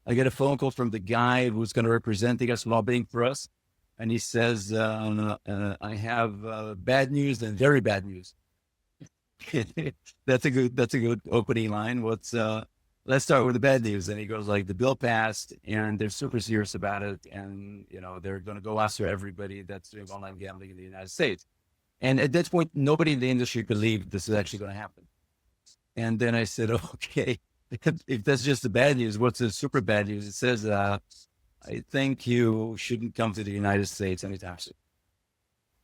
I get a phone call from the guy who's going to represent us, lobbying for us. And he says, I have bad news and very bad news. That's a good opening line. Let's start with the bad news. And he goes like, the bill passed and they're super serious about it. And, they're going to go after everybody that's doing online gambling in the United States. And at that point, nobody in the industry believed this is actually going to happen. And then I said, okay, if that's just the bad news, what's the super bad news? It says, I think you shouldn't come to the United States anytime soon.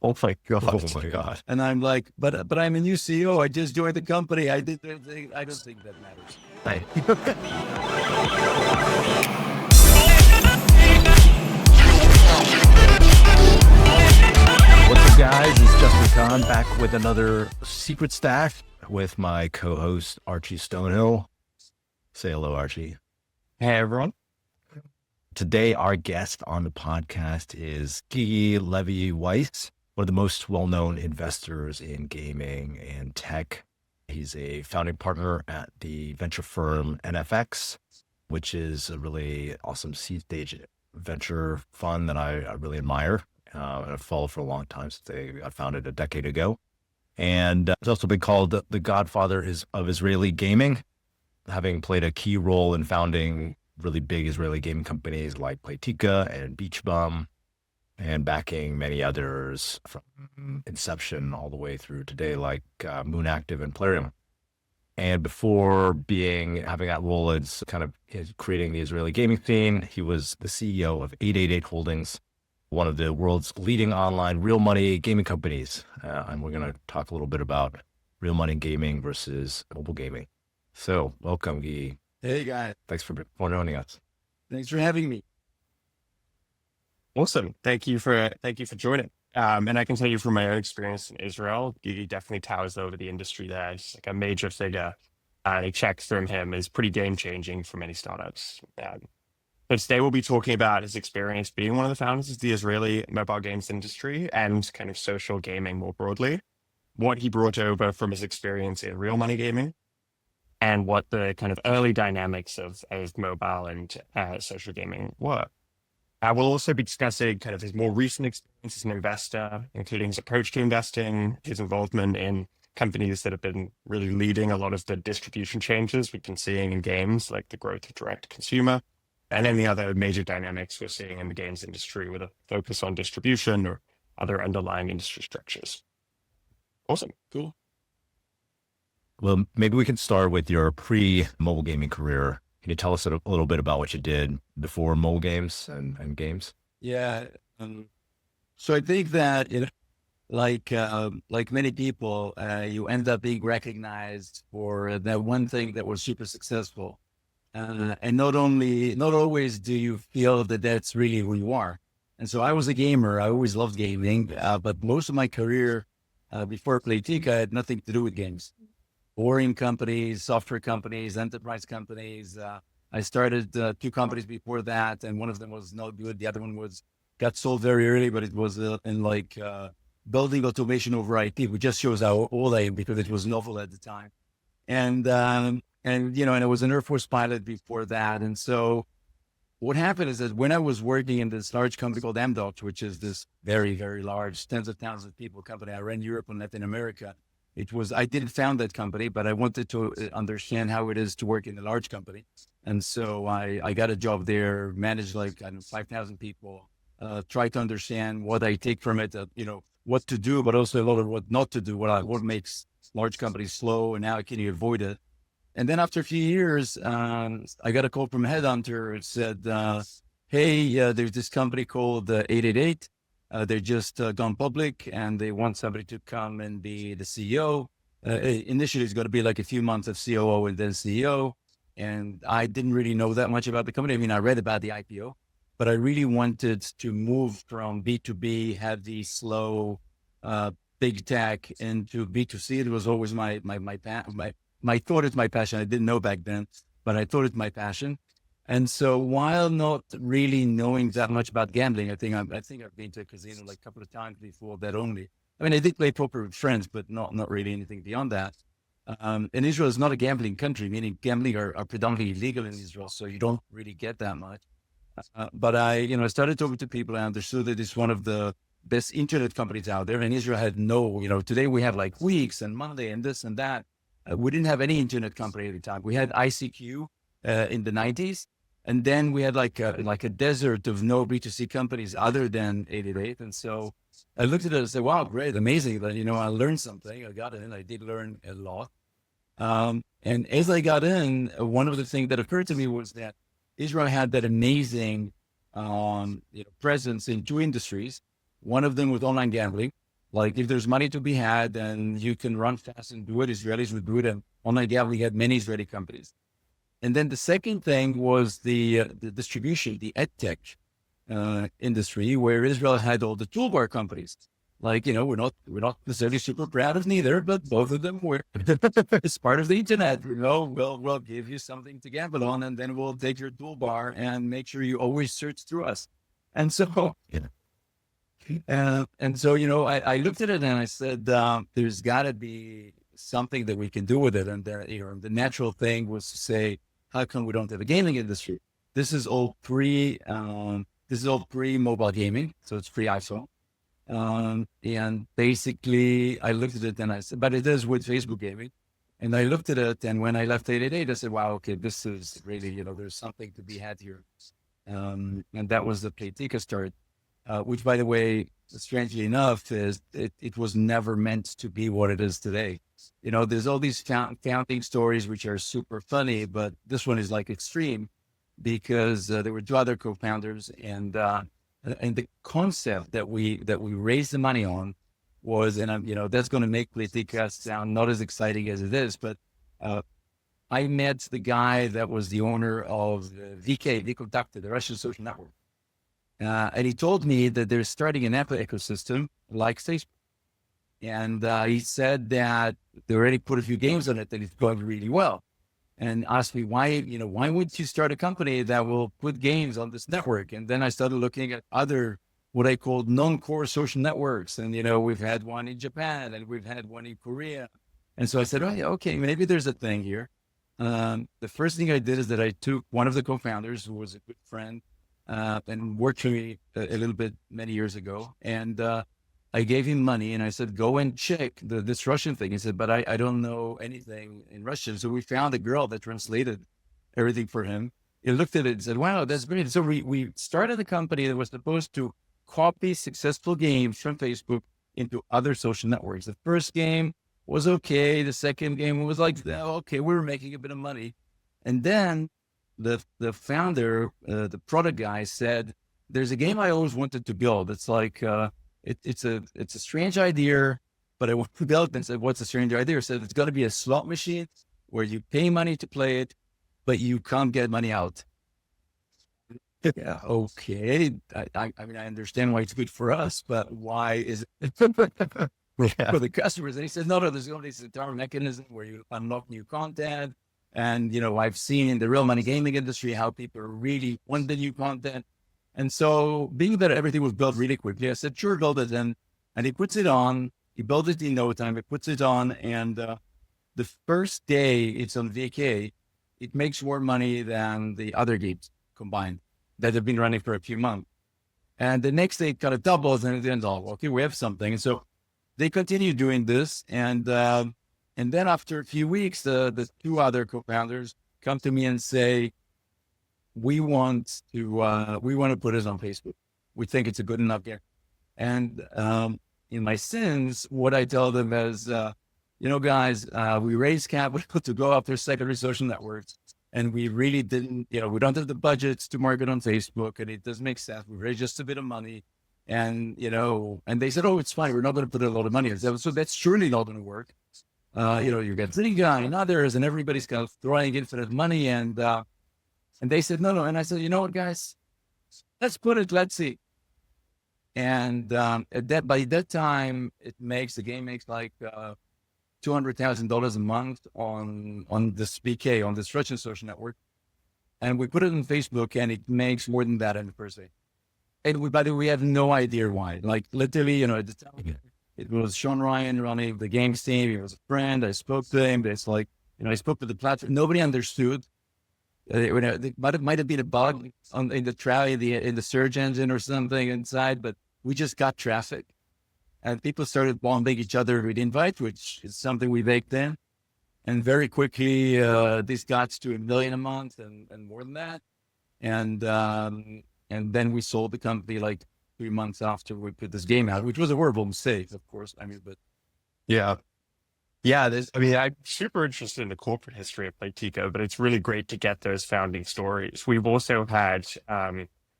Oh my God. Oh my God. And I'm like, but I'm a new CEO. I just joined the company. I don't think that matters. What's up, guys? It's Justin Kahn back with another Secret Stash with my co-host Archie Stonehill. Say hello, Archie. Hey, everyone. Today, our guest on the podcast is Gigi Levy-Weiss, one of the most well-known investors in gaming and tech. He's a founding partner at the venture firm NFX, which is a really awesome seed stage venture fund that I really admire. And I've followed for a long time since they got founded a decade ago. And it's also been called the Godfather of Israeli Gaming, having played a key role in founding really big Israeli gaming companies like Playtika and Beach Bum, and backing many others from inception all the way through today, like Moon Active and Plarium. And before having that role as kind of creating the Israeli gaming scene, he was the CEO of 888 Holdings, one of the world's leading online real money gaming companies. And we're going to talk a little bit about real money gaming versus mobile gaming. So welcome, Guy. Hey guys, Thanks for joining us. thanks for having me. Awesome. Thank you for joining. And I can tell you from my own experience in Israel, Gigi definitely towers over the industry there. He's like a major figure. And a check from him is pretty game changing for many startups. But today we'll be talking about his experience being one of the founders of the Israeli mobile games industry and kind of social gaming more broadly, what he brought over from his experience in real money gaming, and what the kind of early dynamics of mobile and social gaming were. We'll also be discussing kind of his more recent experience as an investor, including his approach to investing, his involvement in companies that have been really leading a lot of the distribution changes we've been seeing in games, like the growth of direct consumer, and any other major dynamics we're seeing in the games industry with a focus on distribution or other underlying industry structures. Awesome. Cool. Well, maybe we can start with your pre-mobile gaming career. Can you tell us a little bit about what you did before mobile games and games? Yeah. So I think that like many people, you end up being recognized for that one thing that was super successful. And not always do you feel that that's really who you are. And so I was a gamer. I always loved gaming, but most of my career before Playtika had nothing to do with games. Boring companies, software companies, enterprise companies. I started 2 companies before that, and one of them was not good. The other one got sold very early, but it was in building automation over IP, which just shows how old I am because it was novel at the time. And I was an Air Force pilot before that. And so what happened is that when I was working in this large company called Amdocs, which is this very, very large, tens of thousands of people company, I ran Europe and Latin America. I didn't found that company, but I wanted to understand how it is to work in a large company. And so I got a job there, managed 5,000 people, try to understand what I take from it, what to do, but also a lot of what not to do, what makes large companies slow and how can you avoid it. And then after a few years, I got a call from a headhunter. It said, hey, there's this company called 888. They're just gone public and they want somebody to come and be the CEO. Initially, it's going to be like a few months of COO and then CEO. And I didn't really know that much about the company. I mean, I read about the IPO, but I really wanted to move from B2B, heavy, slow, big tech into B2C. It was always my thought it's my passion. I didn't know back then, but I thought it's my passion. And so while not really knowing that much about gambling, I think I've been to a casino a couple of times before that only. I mean, I did play poker with friends, but not really anything beyond that. And Israel is not a gambling country, meaning gambling are predominantly illegal in Israel, so you don't really get that much. But I started talking to people. I understood that it's one of the best internet companies out there. And Israel had today we have like Weeks and Monday and this and that. We didn't have any internet company at the time. We had ICQ in the 90s. And then we had like a desert of no B2C companies other than 888. And so I looked at it and said, wow, great, amazing. That, I learned something. I got in. I did learn a lot. And as I got in, one of the things that occurred to me was that Israel had that amazing presence in two industries. One of them was online gambling. Like if there's money to be had and you can run fast and do it, Israelis would do it. And online gambling had many Israeli companies. And then the second thing was the distribution, the edtech industry, where Israel had all the toolbar companies. Like, we're not necessarily super proud of neither, but both of them were. It's part of the internet. We'll give you something to gamble on, and then we'll take your toolbar and make sure you always search through us. And so, I looked at it and I said, there's got to be something that we can do with it. And the natural thing was to say, how come we don't have a gaming industry? This is all pre-mobile gaming, so it's pre-iPhone. And basically I looked at it and I said, but it is with Facebook gaming. And I looked at it, and when I left 888, I said, wow, okay, this is really, there's something to be had here. And that was the Playtika start, which, by the way, strangely enough, it was never meant to be what it is today. There's all these founding stories, which are super funny, but this one is like extreme because there were two other co-founders, and the concept that we raised the money on was, and that's going to make Playtika sound not as exciting as it is, but I met the guy that was the owner of VK, the Russian social network. And he told me that they're starting an app ecosystem like Facebook. And he said that they already put a few games on it, that it's going really well. And asked me, why wouldn't you start a company that will put games on this network? And then I started looking at other, what I called non-core social networks. And, we've had one in Japan and we've had one in Korea. And so I said, oh, yeah, okay, maybe there's a thing here. The first thing I did is that I took one of the co-founders, who was a good friend, and worked for me a little bit many years ago. And I gave him money and I said, go and check this Russian thing. He said, but I don't know anything in Russian. So we found a girl that translated everything for him. He looked at it and said, wow, that's great. So we started a company that was supposed to copy successful games from Facebook into other social networks. The first game was okay. The second game was like, okay, we were making a bit of money. And then the founder, the product guy, said, there's a game I always wanted to build. It's like, it's a strange idea, but I want to build it. And said, what's a strange idea? I said, it's got to be a slot machine where you pay money to play it, but you can't get money out. Yeah, okay. I mean, I understand why it's good for us, but why is it for the customers? And he said, no, there's only this entire mechanism where you unlock new content. And, I've seen in the real money gaming industry how people really want the new content. And so being that everything was built really quickly, I said, sure, build it. And he puts it on. He built it in no time. He puts it on. And the first day it's on VK, it makes more money than the other games combined that have been running for a few months. And the next day it kind of doubles, and then, okay, we have something. And so they continue doing this. And then after a few weeks, the two other co-founders come to me and say, we want to put it on Facebook. We think it's a good enough game. And in my sins, what I tell them is, guys, we raised capital to go after secondary social networks, and we really didn't, we don't have the budgets to market on Facebook, and it doesn't make sense. We raised just a bit of money, and and they said, oh, it's fine. We're not going to put a lot of money in. So that's surely not going to work. You get Zynga and others, and everybody's kind of throwing infinite money, and they said, no. And I said, you know what, guys, let's let's see. And by that time, the game makes like $200,000 a month on this BK, on this Russian social network. And we put it on Facebook, and it makes more than that in the first day. And by the way, we have no idea why. Like literally, at the time, It was Sean Ryan running the games team. He was a friend. I spoke to him. It's like, I spoke to the platform. Nobody understood. It might have been a bug in the search engine or something inside, but we just got traffic. And people started bombing each other with invite, which is something we baked in. And very quickly, this got to 1 million a month and more than that. And then we sold the company like 3 months after we put this game out, which was a horrible mistake, of course. But Yeah. Yeah, I'm super interested in the corporate history of Playtika, but it's really great to get those founding stories. We've also had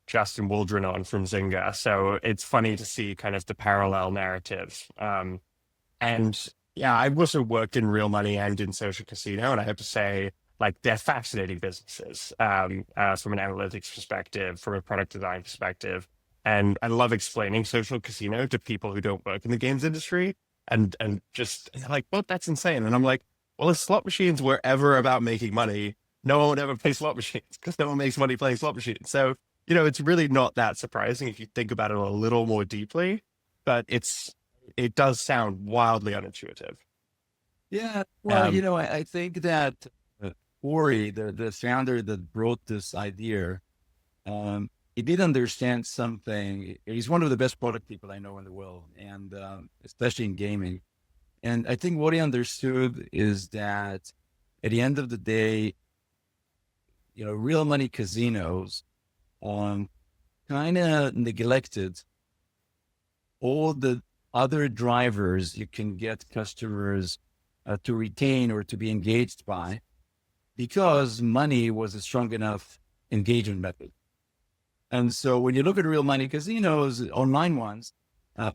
Justin Waldron on from Zynga, so it's funny to see kind of the parallel narrative. And yeah, I've also worked in real money and in social casino, and I have to say, like, they're fascinating businesses from an analytics perspective, from a product design perspective. And I love explaining social casino to people who don't work in the games industry. And just like, well, that's insane. And I'm like, well, if slot machines were ever about making money, no one would ever play slot machines because no one makes money playing slot machines. So, it's really not that surprising if you think about it a little more deeply, but it does sound wildly unintuitive. yeah, well, I think that Ori, the founder that brought this idea, he did understand something. He's one of the best product people I know in the world, and especially in gaming. And I think what he understood is that at the end of the day, real money casinos kind of neglected all the other drivers you can get customers to retain or to be engaged by, because money was a strong enough engagement method. And so when you look at real money casinos, online ones,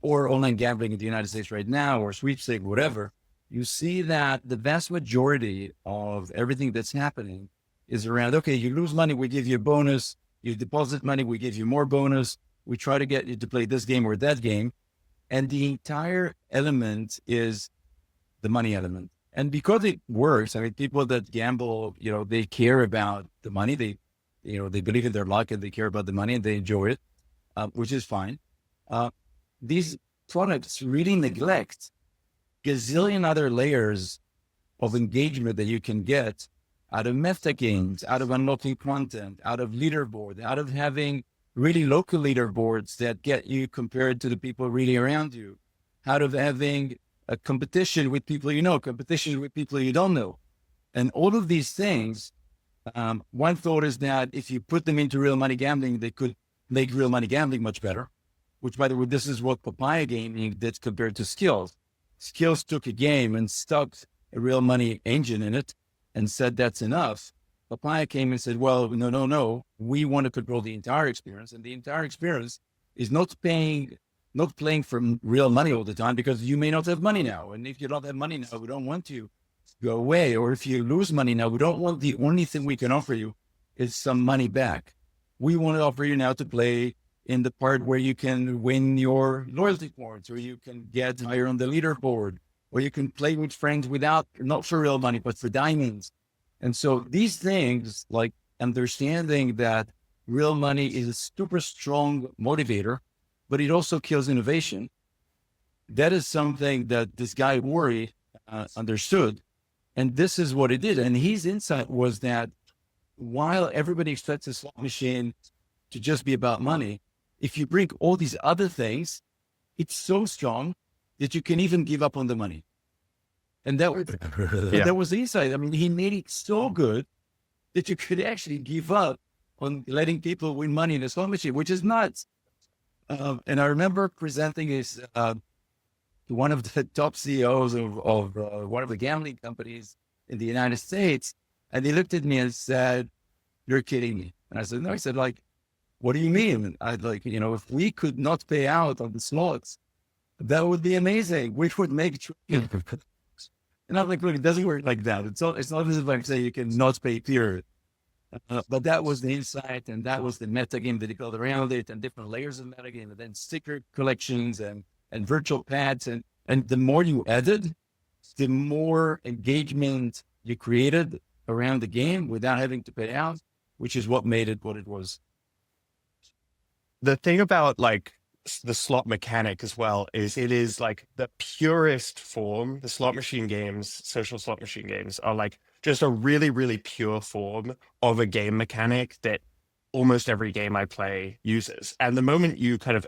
or online gambling in the United States right now, or sweepstakes, whatever, you see that the vast majority of everything that's happening is around, okay, you lose money, we give you a bonus. You deposit money, we give you more bonus. We try to get you to play this game or that game. And the entire element is the money element. And because it works, people that gamble, they care about the money. They believe in their luck and they care about the money and they enjoy it, which is fine. These products really neglect gazillion other layers of engagement that you can get out of meta games, out of unlocking content, out of leaderboard, out of having really local leaderboards that get you compared to the people really around you, out of having a competition with people competition with people you don't know. And all of these things, one thought is that if you put them into real money gambling, they could make real money gambling much better, which, by the way, this is what Papaya Gaming did compared to Skills. Skills took a game and stuck a real money engine in it and said, that's enough. Papaya came and said, well, no. We want to control the entire experience. And the entire experience is not playing for real money all the time, because you may not have money now. And if you don't have money now, we don't want you to go away. Or if you lose money now, we don't want, the only thing we can offer you is some money back. We want to offer you now to play in the part where you can win your loyalty points, or you can get higher on the leaderboard, or you can play with friends not for real money, but for diamonds. And so these things, like understanding that real money is a super strong motivator, but it also kills innovation. That is something that this guy Ori understood. And this is what he did. And his insight was that while everybody expects a slot machine to just be about money, if you bring all these other things, it's so strong that you can even give up on the money. And that was the insight. He made it so good that you could actually give up on letting people win money in a slot machine, which is nuts. And I remember presenting this to one of the top CEOs of one of the gambling companies in the United States. And he looked at me and said, "You're kidding me." And I said, "No." He said, "What do you mean?" I'd if we could not pay out on the slots, that would be amazing. We would make And I'm like, look, it doesn't work like that. It's not as if I'm saying you can not pay, period. But that was the insight, and that was the metagame that he built around it, and different layers of metagame, and then sticker collections and virtual pads. And the more you added, the more engagement you created around the game without having to pay out, which is what made it what it was. The thing about the slot mechanic as well is it is like the purest form. The slot machine games, social slot machine games, are like just a really, really pure form of a game mechanic that almost every game I play uses. And the moment you kind of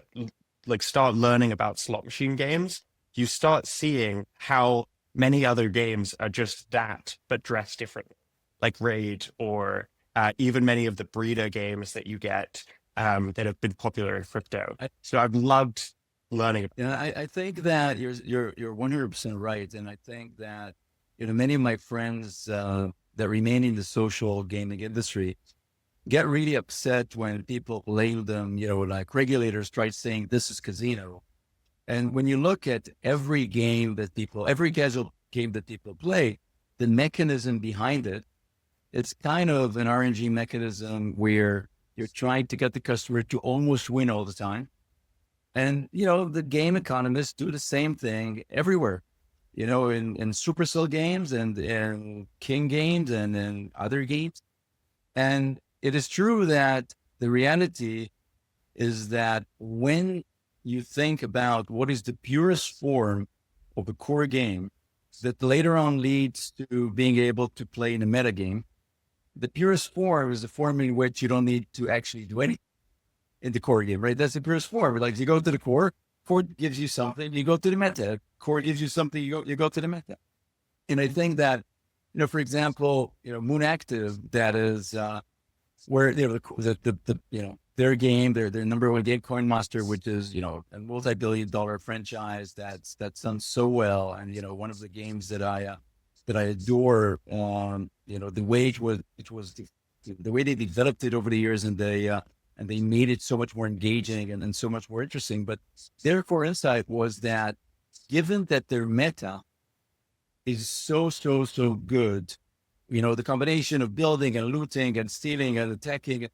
like start learning about slot machine games, you start seeing how many other games are just that, but dressed differently, like Raid or even many of the breeder games that you get that have been popular in crypto. So I've loved learning. Yeah, I think that you're 100% right, and I think that many of my friends that remain in the social gaming industry get really upset when people blame them. Like regulators try saying this is casino, and when you look at every casual game that people play, the mechanism behind it, it's kind of an RNG mechanism where you're trying to get the customer to almost win all the time. And, the game economists do the same thing everywhere, in Supercell games and in King games and in other games. And it is true that the reality is that when you think about what is the purest form of a core game that later on leads to being able to play in a meta game, the purest form is the form in which you don't need to actually do anything in the core game, right? That's the purest form. Like you go to the core gives you something, you go to the meta, core gives you something, you go to the meta. And I think that, for example, Moon Active, that is where their game, their number one game, Coin Master, which is a multi-billion-dollar franchise that's done so well, and one of the games that I adore. The way the way they developed it over the years, and they made it so much more engaging and so much more interesting. But their core insight was that given that their meta is so good, the combination of building and looting and stealing and attacking,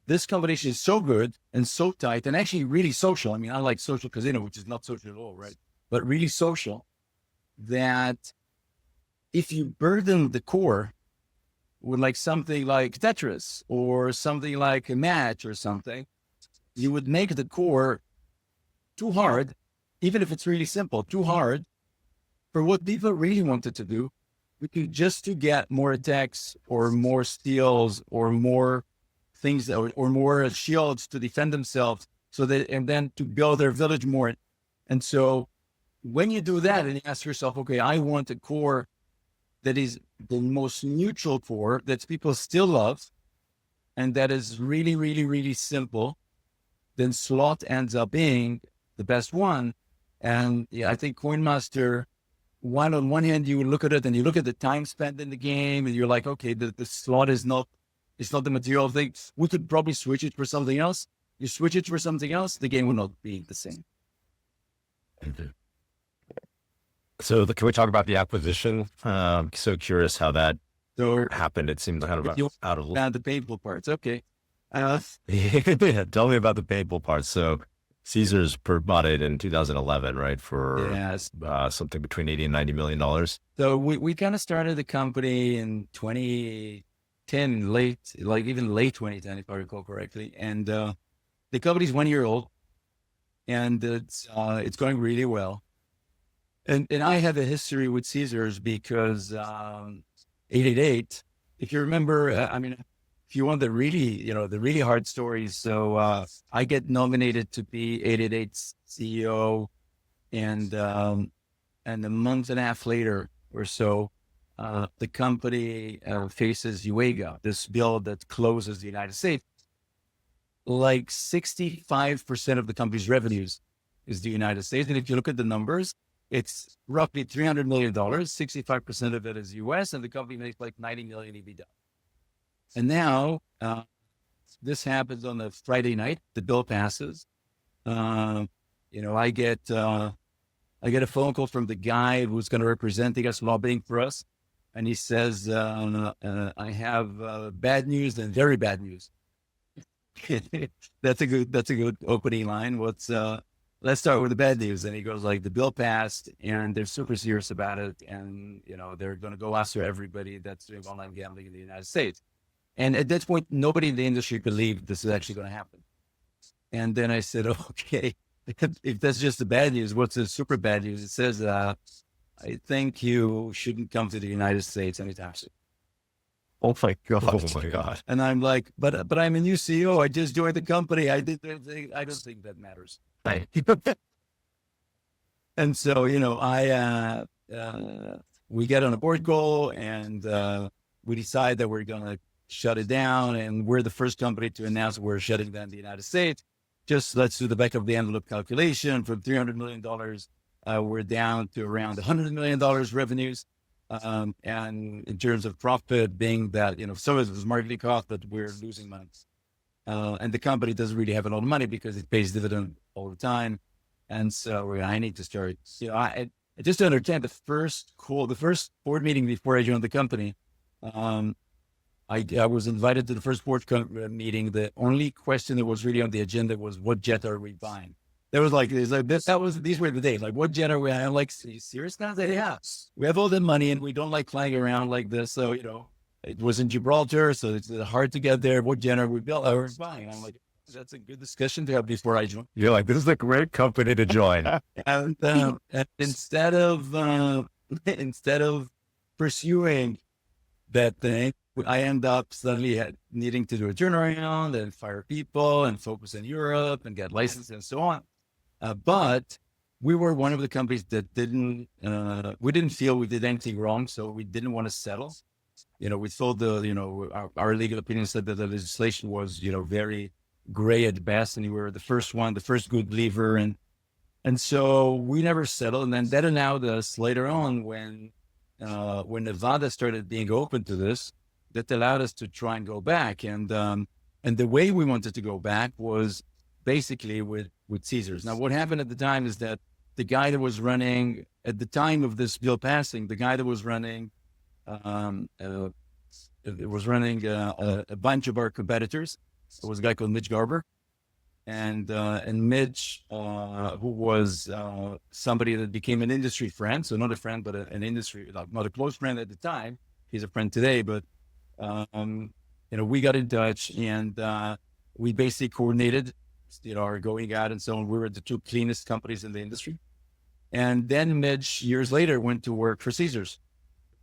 this combination is so good and so tight and actually really social. I mean, I like social casino, which is not social at all, right? But really social, that if you burden the core with like something like Tetris or something like a match or something, you would make the core too hard, even if it's really simple, too hard for what people really wanted to do, which is just to get more attacks or more steals or more things or more shields to defend themselves, and then to build their village more. And so when you do that and you ask yourself, okay, I want a core that is the most neutral core that people still love, and that is really, really, really simple, then slot ends up being the best one. And I think Coin Master, on one hand, you look at it and you look at the time spent in the game and you're like, okay, the slot is not the material thing. We could probably switch it for something else. You switch it for something else, the game will not be the same. So can we talk about the acquisition? So curious how that happened. It seemed kind of out of the painful parts. Okay. Yeah, tell me about the painful parts. So Caesars bought it in 2011, right? For something between $80 and $90 million. So we kind of started the company in 2010, even late 2010, if I recall correctly. And the company's 1 year old, and it's going really well. And I have a history with Caesars because 888, if you remember, if you want the really hard stories. So I get nominated to be 888's CEO, and a month and a half later or so, the company faces UEGA, this bill that closes the United States. Like 65% of the company's revenues is the United States. And if you look at the numbers, it's roughly $300 million. 65% of it is US, and the company makes like 90 million EBITDA. And now this happens on a Friday night. The bill passes. I get a phone call from the guy who's going to represent us, lobbying for us, and he says, "I have bad news and very bad news." That's a good opening line. Let's start with the bad news. And he goes like, the bill passed and they're super serious about it. And, they're going to go after everybody that's doing online gambling in the United States. And at that point, nobody in the industry believed this is actually going to happen. And then I said, okay, if that's just the bad news, what's the super bad news? It says, I think you shouldn't come to the United States anytime soon. Oh my God. Oh my God. And I'm like, but I'm a new CEO. I just joined the company. I don't think that matters. Right. And so, we get on a board call and we decide that we're going to shut it down. And we're the first company to announce we're shutting down the United States. Just let's do the back of the envelope calculation. From $300 million, we're down to around $100 million revenues. And in terms of profit, being that, some of it was marketing cost, but we're losing money. And the company doesn't really have a lot of money because it pays dividend all the time. And so I need to start, I just to understand the first board meeting before I joined the company. I was invited to the first board meeting. The only question that was really on the agenda was, what jet are we buying? There was these were the days, like, what jet are we? I'm like, are you serious now? Yeah, we have all the money and we don't like flying around like this. So, it was in Gibraltar, so it's hard to get there. What jet are we buying? I'm like, that's a good discussion to have before I join. You're like, this is a great company to join. And instead of pursuing that thing, I end up suddenly needing to do a turnaround and fire people and focus on Europe and get licensed and so on. But we were one of the companies that we didn't feel we did anything wrong, so we didn't want to settle. We thought our legal opinion said that the legislation was, very gray at best, and we were the first good believer, and so we never settled. And then that allowed us later on when Nevada started being open to this, that allowed us to try and go back. And the way we wanted to go back was basically with Caesars. Now, what happened at the time is that the guy that was running at the time of this bill passing, a bunch of our competitors. It was a guy called Mitch Garber, and Mitch, who was somebody that became an industry friend. So not a friend, but an industry, not a close friend at the time. He's a friend today, but we got in touch and we basically coordinated, our going out and so on. We were the two cleanest companies in the industry. And then Mitch, years later, went to work for Caesars,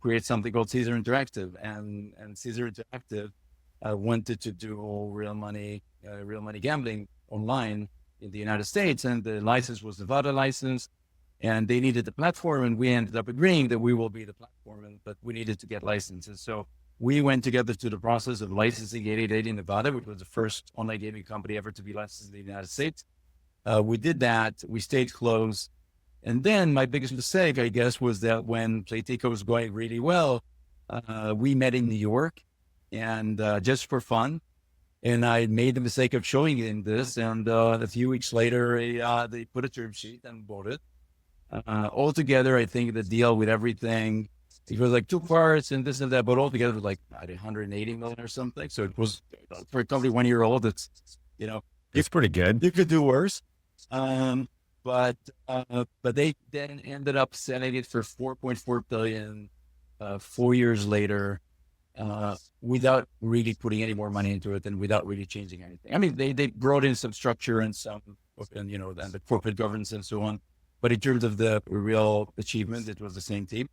create something called Caesar Interactive, and Caesar Interactive wanted to do real money gambling online in the United States, and the license was Nevada license, and they needed the platform, and we ended up agreeing that we will be the platform, but we needed to get licenses. So we went together to the process of licensing 888 in Nevada, which was the first online gaming company ever to be licensed in the United States. We did that. We stayed close. And then my biggest mistake, I guess, was that when Playtika was going really well, we met in New York, and just for fun. And I made the mistake of showing him this. And a few weeks later, they put a term sheet and bought it. Altogether, I think the deal with everything, it was like two parts and this and that, but altogether it was like 180 million or something. So it was, for a company 1 year old, it's pretty good. You could do worse. But they then ended up selling it for 4.4 billion 4 years later, without really putting any more money into it and without really changing anything. I mean, they brought in some structure and and the corporate governance and so on. But in terms of the real achievement, it was the same team.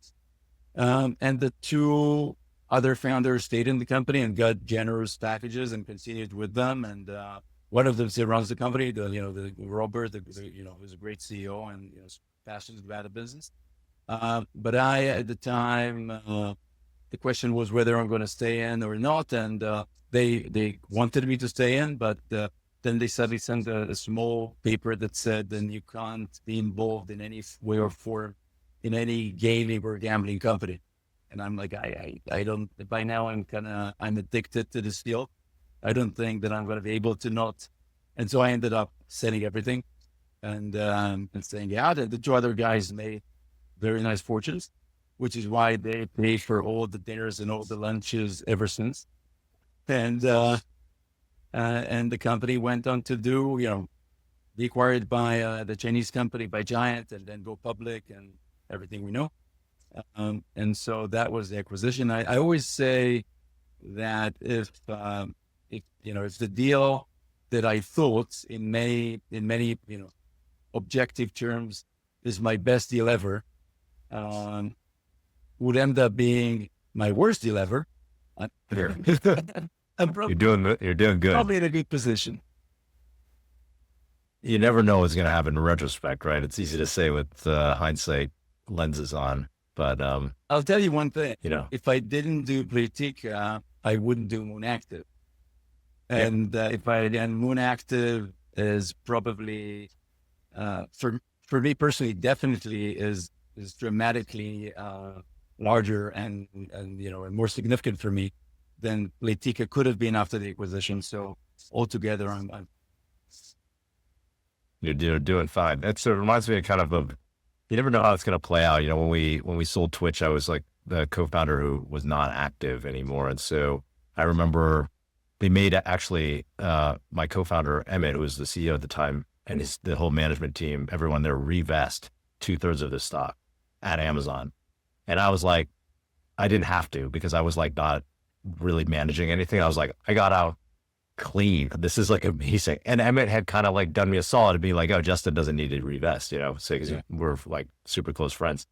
And the two other founders stayed in the company and got generous packages and continued with them. And one of them still runs the company. The Robert, who's a great CEO and passionate about the business. But I, at the time, the question was whether I'm going to stay in or not. And they wanted me to stay in, but then they suddenly sent a small paper that said, then you can't be involved in any way or form in any gaming or gambling company. And I'm like, I don't, by now I'm addicted to this field. I don't think that I'm going to be able to not. And so I ended up selling everything and staying out. And the two other guys made very nice fortunes, which is why they pay for all the dinners and all the lunches ever since. And the company went on to be acquired by the Chinese company, by Giant, and then go public and everything we know. And so that was the acquisition. I always say that if the deal that I thought in many, objective terms is my best deal ever, would end up being my worst deal ever. I'm You're doing good. probably in a good position. You never know what's going to happen in retrospect, right? It's easy to say with hindsight lenses on, but I'll tell you one thing. if I didn't do Playtika, I wouldn't do Moon Active. And Moon Active is probably, for me personally, definitely is dramatically larger and and more significant for me than Playtika could have been after the acquisition. So altogether, I'm you're doing fine. It reminds me of kind of you never know how it's going to play out. When we sold Twitch, I was like the co-founder who was not active anymore. And so I remember they made actually my co-founder, Emmett, who was the CEO at the time, and the whole management team, everyone there revest 2/3 of the stock at Amazon. And I was like, I didn't have to because I was like not really managing anything. I was like, I got out clean. This is like amazing. And Emmett had kind of like done me a solid to be like, oh, Justin doesn't need to revest, so because we're like super close friends.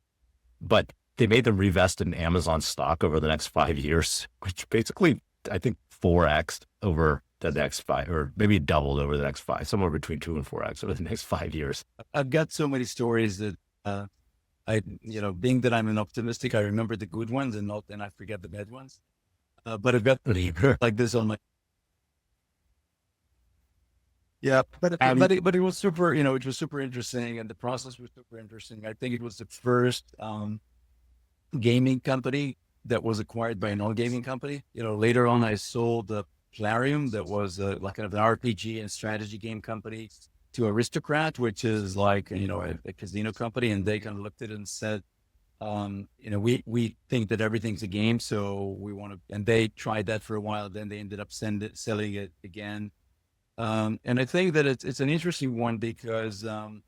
But they made them revest in Amazon stock over the next 5 years, which basically I think 4x over the next 5, or maybe doubled over the next 5, somewhere between 2 and 4x over the next 5 years. I've got so many stories that being that I'm an optimistic, I remember the good ones and I forget the bad ones. But I've got like this on my. Yeah, but it was super, it was super interesting, and the process was super interesting. I think it was the first gaming company that was acquired by a non-gaming company. Later on, I sold the Plarium, that was like kind of an RPG and strategy game company, to Aristocrat, which is like a casino company, and they kind of looked at it and said, we think that everything's a game, so we want to. And they tried that for a while. Then they ended up selling it again. And I think that it's an interesting one because I'm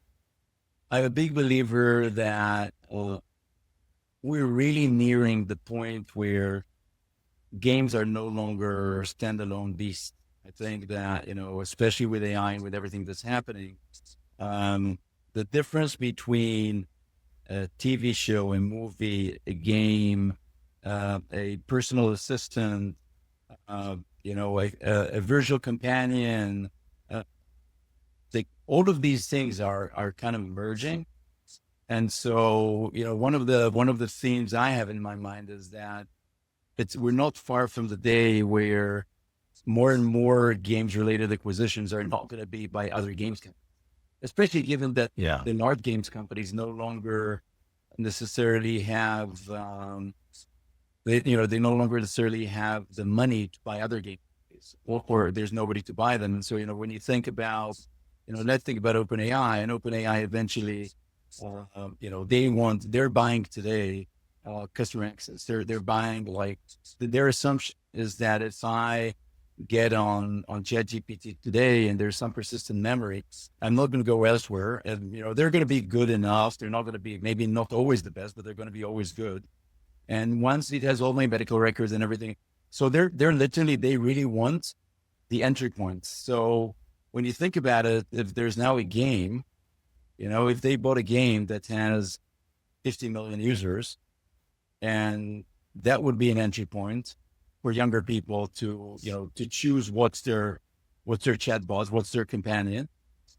a big believer that we're really nearing the point where games are no longer standalone beasts. I think that, especially with AI and with everything that's happening, the difference between a TV show, a movie, a game, a personal assistant, a virtual companion, all of these things are kind of merging. And so, one of the themes I have in my mind is that we're not far from the day where more and more games related acquisitions are not going to be by other games companies, especially given that the large games companies no longer necessarily have, they no longer necessarily have the money to buy other games, or there's nobody to buy them. And so, when you think about, let's think about OpenAI, and OpenAI eventually, they're buying today customer access. They're buying, like, their assumption is that if I get on ChatGPT today and there's some persistent memory, I'm not going to go elsewhere. And, they're going to be good enough. They're not going to be, maybe not always the best, but they're going to be always good. And once it has all my medical records and everything, so they're literally, they really want the entry points. So when you think about it, if there's now a game, if they bought a game that has 50 million users, and that would be an entry point for younger people to choose what's their chatbot, what's their companion.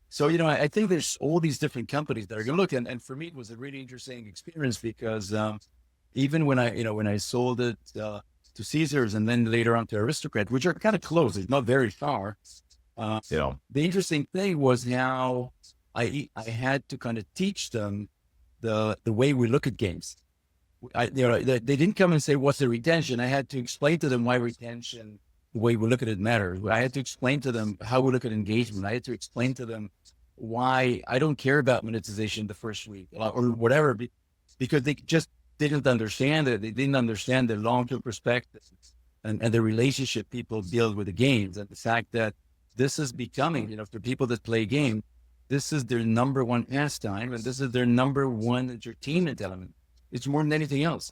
So, I think there's all these different companies that are going to look, and for me, it was a really interesting experience because even when I sold it to Caesars and then later on to Aristocrat, which are kind of close, it's not very far. The interesting thing was how I had to kind of teach them the way we look at games. They didn't come and say, what's the retention? I had to explain to them why retention, the way we look at it, matters. I had to explain to them how we look at engagement. I had to explain to them why I don't care about monetization the first week or whatever, because they just didn't understand it. They didn't understand the long-term perspective and the relationship people build with the games, and the fact that this is becoming, for people that play games, this is their number one pastime, and this is their number one entertainment element. It's more than anything else.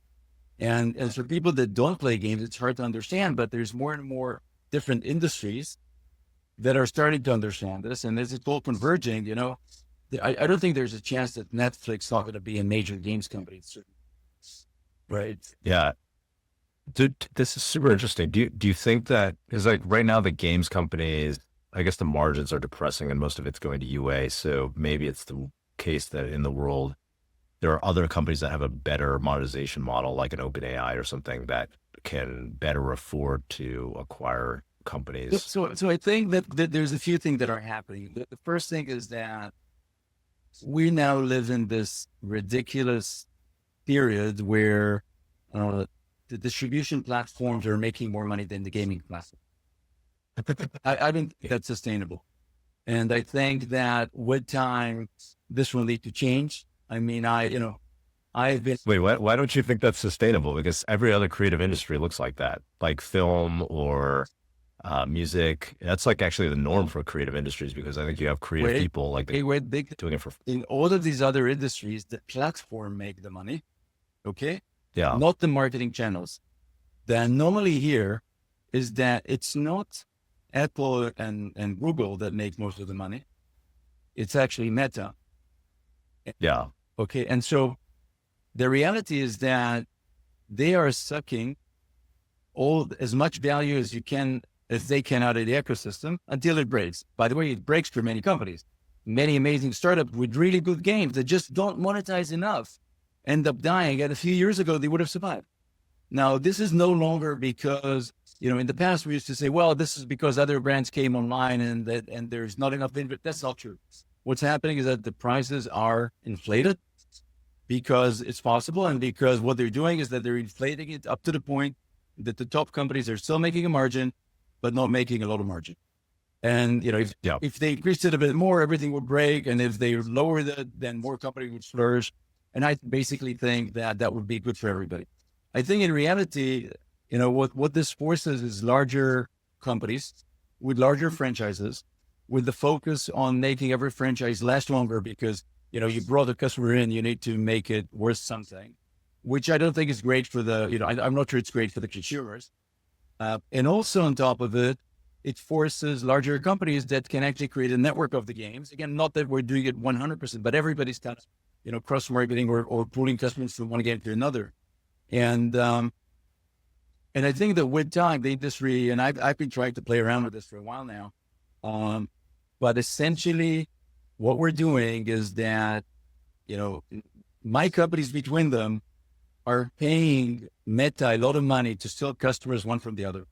And for people that don't play games, it's hard to understand, but there's more and more different industries that are starting to understand this. And as it's all converging, you know, I don't think there's a chance that Netflix is not going to be a major games company. Right. Yeah. Dude, this is super interesting. Do you think that is like right now the games companies, I guess the margins are depressing and most of it's going to UA. So maybe it's the case that in the world, there are other companies that have a better monetization model, like an OpenAI or something that can better afford to acquire companies. So I think that there's a few things that are happening. The first thing is that we now live in this ridiculous period where the distribution platforms are making more money than the gaming platform. I don't think that's sustainable. And I think that with time, this will need to change. I mean, I've been. Wait, why don't you think that's sustainable? Because every other creative industry looks like that, like film or music. That's like actually the norm for creative industries, because I think you have creative people like doing it for. In all of these other industries, the platform make the money. Okay. Yeah. Not the marketing channels. The anomaly here is that it's not Apple and Google that make most of the money. It's actually Meta. Yeah. Okay. And so the reality is that they are sucking as much value as they can out of the ecosystem until it breaks. By the way, it breaks for many companies. Many amazing startups with really good games that just don't monetize enough end up dying. And a few years ago, they would have survived. Now, this is no longer because, you know, in the past, we used to say, well, this is because other brands came online and there's not enough inventory. That's not true. What's happening is that the prices are inflated because it's possible. And because what they're doing is that they're inflating it up to the point that the top companies are still making a margin, but not making a lot of margin. And, you know, if they increased it a bit more, everything would break. And if they lowered it, then more companies would flourish. And I basically think that would be good for everybody. I think in reality, you know, what this forces is larger companies with larger franchises, with the focus on making every franchise last longer, because, you know, you brought a customer in, you need to make it worth something, which I don't think is great for I'm not sure it's great for the consumers. And also on top of it, it forces larger companies that can actually create a network of the games. Again, not that we're doing it 100%, but everybody's kind of, you know, cross-marketing or pulling customers from one game to another. And I think that with time, the industry, and I've been trying to play around with this for a while now, but essentially what we're doing is that, you know, my companies between them are paying Meta a lot of money to steal customers one from the other.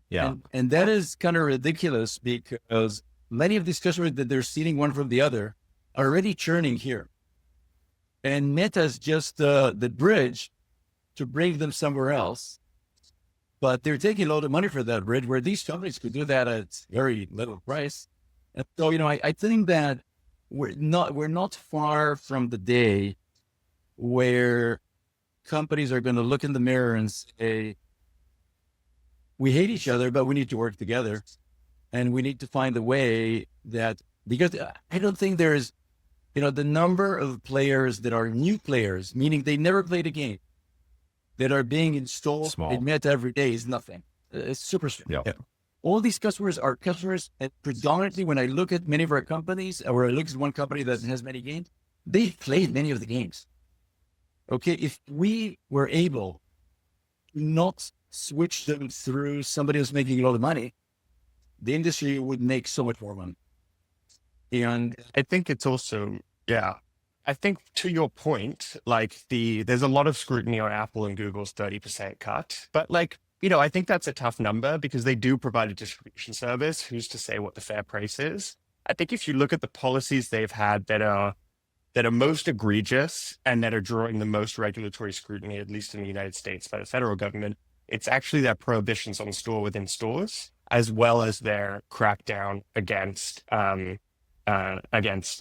Yeah. And that is kind of ridiculous because many of these customers that they're stealing one from the other are already churning here. And Meta is just the bridge to bring them somewhere else. But they're taking a lot of money for that bridge, where these companies could do that at very little price. And so, you know, I think that we're not far from the day where companies are going to look in the mirror and say, we hate each other, but we need to work together. And we need to find a way that, because I don't think there's, you know, the number of players that are new players, meaning they never played a game, that are being installed in Meta every day is nothing. It's super small. Yeah. All these customers are customers, and predominantly when I look at many of our companies, or I look at one company that has many games, they've played many of the games. Okay, if we were able to not switch them through somebody who's making a lot of money, the industry would make so much more money. And I think it's also, I think to your point, like there's a lot of scrutiny on Apple and Google's 30% cut, but like, you know, I think that's a tough number because they do provide a distribution service. Who's to say what the fair price is? I think if you look at the policies they've had that are most egregious and that are drawing the most regulatory scrutiny, at least in the United States by the federal government, it's actually their prohibitions on store within stores, as well as their crackdown against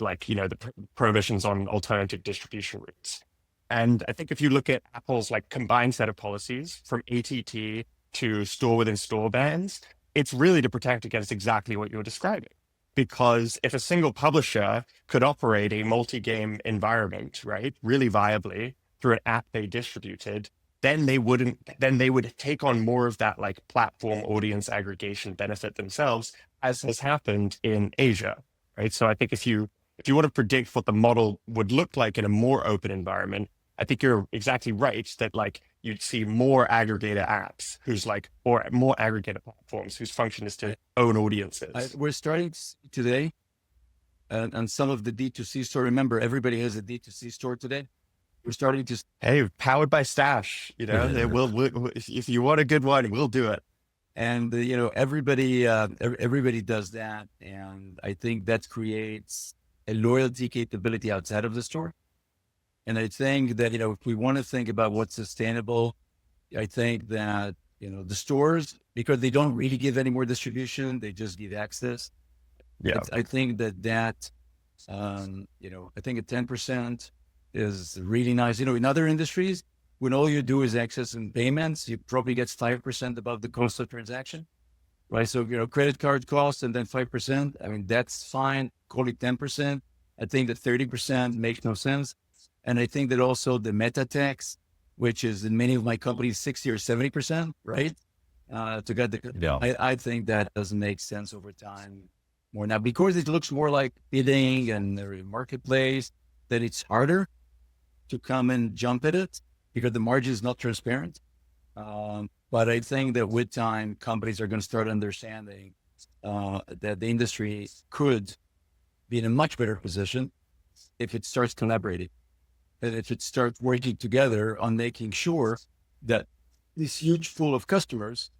like, you know, the prohibitions on alternative distribution routes. And I think if you look at Apple's like combined set of policies from ATT to store within store bans, it's really to protect against exactly what you're describing. Because if a single publisher could operate a multi-game environment, right, really viably through an app they distributed, then they would take on more of that like platform audience aggregation benefit themselves, as has happened in Asia, right? So I think if you want to predict what the model would look like in a more open environment, I think you're exactly right that like you'd see more aggregator apps or more aggregator platforms whose function is to own audiences. We're starting to see today, and some of the D2C store. Remember, everybody has a D2C store today. We're starting to. Hey, powered by Stash, they will, if you want a good one, we'll do it. And everybody does that, and I think that creates a loyalty capability outside of the store. And I think that if we want to think about what's sustainable, I think that the stores, because they don't really give any more distribution, they just give access. Yeah, I think that I think at 10% is really nice. In other industries, when all you do is access and payments, you probably get 5% above the cost of transaction, right? So, credit card cost and then 5%. I mean, that's fine. Call it 10%. I think that 30% makes no sense. And I think that also the meta tax, which is in many of my companies, 60 or 70%, right? To get I think that doesn't make sense over time more now, because it looks more like bidding and the marketplace, that it's harder to come and jump at it because the margin is not transparent. But I think that with time, companies are going to start understanding that the industry could be in a much better position if it starts collaborating, and if it starts working together on making sure that this huge pool of customers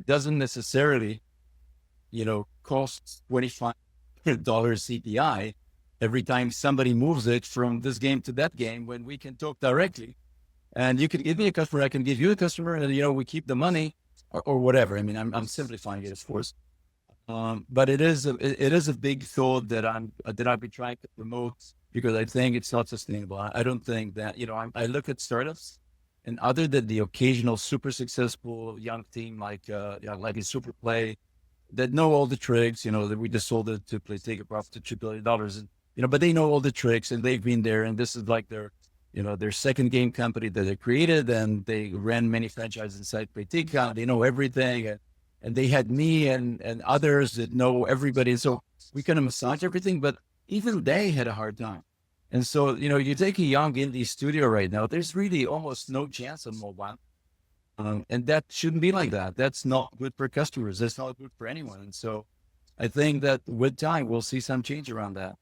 doesn't necessarily, cost $25 CPI every time somebody moves it from this game to that game, when we can talk directly. And you can give me a customer, I can give you a customer, and we keep the money or whatever. I mean, I'm simplifying it, of course, but it is a big thought that I've been trying to promote, because I think it's not sustainable. I don't think that I look at startups, and other than the occasional super successful young team like a Super Play that know all the tricks, that we just sold it to Playtika, profit $2 billion, and but they know all the tricks and they've been there, and this is like their second game company that they created, and they ran many franchises inside Playtika. They know everything, and they had me and others that know everybody. And so we kind of massage everything, but even they had a hard time. And so, you take a young indie studio right now, there's really almost no chance on mobile. And that shouldn't be like that. That's not good for customers. That's not good for anyone. And so I think that with time, we'll see some change around that.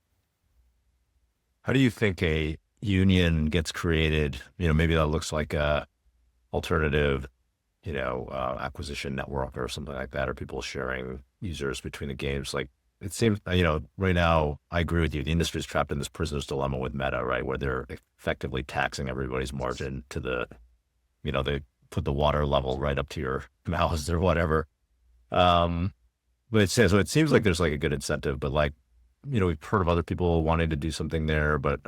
How do you think a union gets created? Maybe that looks like a alternative, acquisition network or something like that, or people sharing users between the games. Like, it seems, right now, I agree with you. The industry is trapped in this prisoner's dilemma with Meta, right? Where they're effectively taxing everybody's margin to they put the water level right up to your mouths or whatever. But it seems like there's like a good incentive, but like, we've heard of other people wanting to do something there, but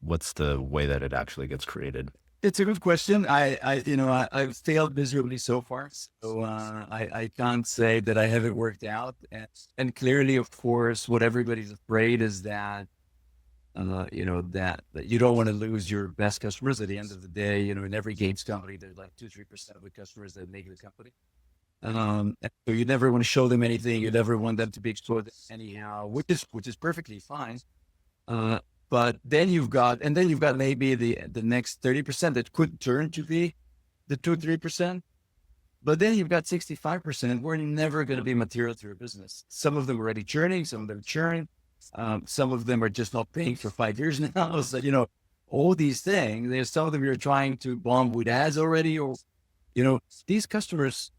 what's the way that it actually gets created? It's a good question. I've failed miserably so far, so I can't say that I have it worked out. And clearly, of course, what everybody's afraid is that that you don't want to lose your best customers. At the end of the day, in every games company, there's like 2-3% of the customers that make the company. And so you never want to show them anything. You never want them to be exploited anyhow, which is perfectly fine. But then you've got maybe the next 30% that could turn to be the 2-3%. But then you've got 65% who are never going to be material to your business. Some of them are already churning, some of them churn. Some of them are just not paying for 5 years now. So, all these things, there's some of them you're trying to bomb with ads already, or, these customers,